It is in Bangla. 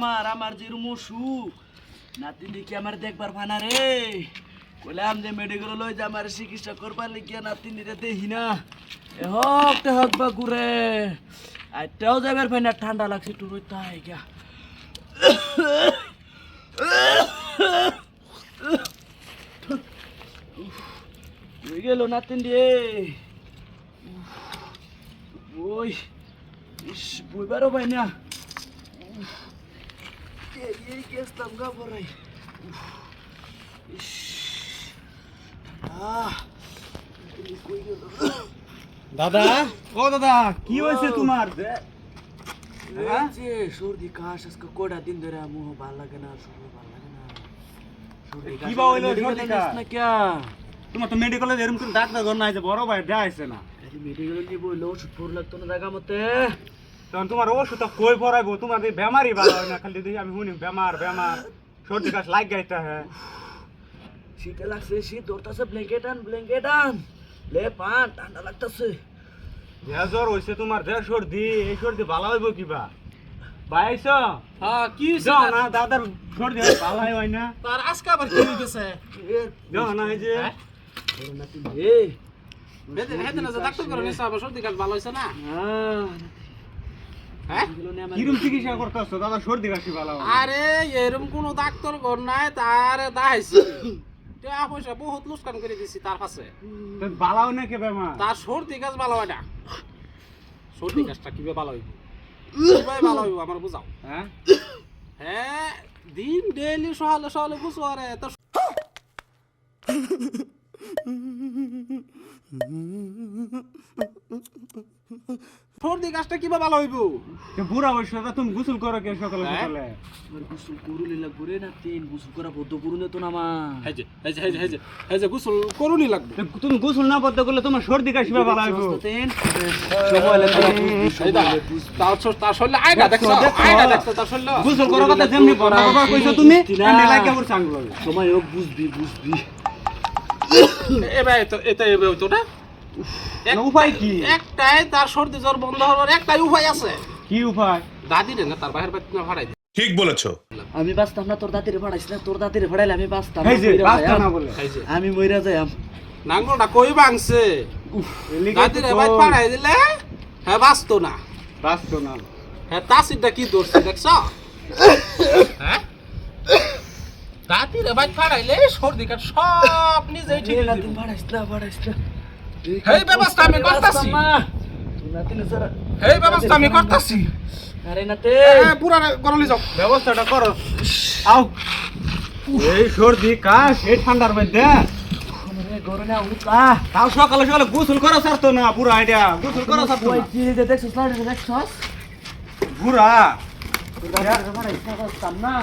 আমার যেরম অসুখ নাতিনি কি আমার দেখবার ফানা রে বললাম যে মেডিকেল লই যে আমার চিকিৎসা করবার লিখিয়া নাতিনি রে দেখি না এ হক বা ঘুরে আইটাও যাবার ফাইনা ঠান্ডা লাগছে একটু রইতে হয় গিয়া হয়ে গেল নাতিন রে ওই ইস বইবারও পাই না এই গেছতাম গা পড়াই ইস কই গেল দাদা ও দাদা কি হয়েছে তোমার সর্দি কাশ আজকে কটা দিন ধরে মুহ ভাল লাগে না শরীর ভাল লাগে না কি বা হইলো সর্দি কাশ না ক্যা তোমার তো মেডিকেলে এরকম কোন ডাক্তার ঘর নাই যে বড় ভাই দেখাইছে না মেডিকেলে নিয়ে বইলো ওষুধ পড় লাগতো না জায়গা মতে তখন তোমার ওষুধ কই পড়াইবো তোমার এই বেমারই ভালো হয় না খালি দেখি আমি শুনি বেমার সর্দি কাশ লাগ গাইতা হ্যাঁ শীতে লাগছে শীত ধরতেছে ব্ল্যাঙ্কেট আন লে পান ঠান্ডা লাগতেছে যে জ্বর হইছে তোমার যে সর্দি এই সর্দি ভালো হইব কিবা বাইছ হ্যাঁ কি যাও না দাদার সর্দি ভালো হয় না তার আজকে আবার কি হইতেছে যাও না এই যে নাতি রে হেতে না ডাক্তার করে নিছে আবার সর্দি কাশ ভালো হইছে না হ্যাঁ কিরম চিকিৎসা করতেছো দাদা সর্দি কাশি ভালো হয় আরে এরকম কোন ডাক্তার ঘর নাই তার দেখাইছি টাকা পয়সা বহুত লুস্কান করে দিছি তার কাছে ভালো হয় না কে বেমার তার সর্দি কাশ ভালো হয় না সর্দি কাশটা কিভাবে ভালো হইব কিভাবে ভালো হইব আমার বুঝাও হ্যাঁ হ্যাঁ দিন ডেইলি সকালে বুঝো আরে তো সর্দি কাশটা কিভাবে ভালো হইব বুড়া বয়স তুমি গোসল করো কে সকালে হ্যাঁ? সকালে গোসল করুলি লাগবো রে নাতি গোসল করা বদ্ধ করুন তো না মা এই যে গোসল করুনি লাগবে তুমি গোসল না করতে করলে তোমার সর্দি কাশি ভালো হইব সময় লাগবে এই দা তার শরীরে আয়না দেখছো তার শরীরে গোসল করার কথা যেমনি বাবা কইছো তুমি এমনি লাগে ওর সাঙ্গ লাগে সময় হোক বুঝবি এবার এটা তো না উপায় কি একটাই তার সর্দি জ্বর বন্ধ হওয়ার একটাই উপায় আছে কি উপায় দাদি রে না তার বাহির বাড়ি না ভাড়াই ঠিক বলেছো আমি বাঁচতাম না তোর দাদিরে ভাড়াইছ না তোর দাদিরে ভাড়াইলে আমি বাঁচতাম এই যে বাস্তা না বলে আমি মইরা যাই নাঙ্গলটা কই ভাঙছে দাদি রে ভাই ভাড়াই দিলে হ্যাঁ বাঁচতো না বাস্তা না হ্যাঁ তাসিরটা কি দোষ দেখছো হ্যাঁ দাদি রে ভাই ভাড়াইলে সর্দি কাশ সব নিজেই ঠিক নাতি ভাড়াইছ না এই ব্যবস্থা আমি করতাছি এই ব্যবস্থা আমি করতাছি আরে নাতে পুরা গরলি যাও ব্যবস্থাটা করো আও এই সর্দি কাশ এই ঠান্ডার মধ্যে গরনে উঠা তাও সকালে সকালে গোসল করা ছাড়তো না পুরা আইডিয়া গোসল করা ছাড়তো ওই না কি দেখছস না দেখছস পুরা তোর দাদিরে ভাড়াইছ না বাঁচতাম না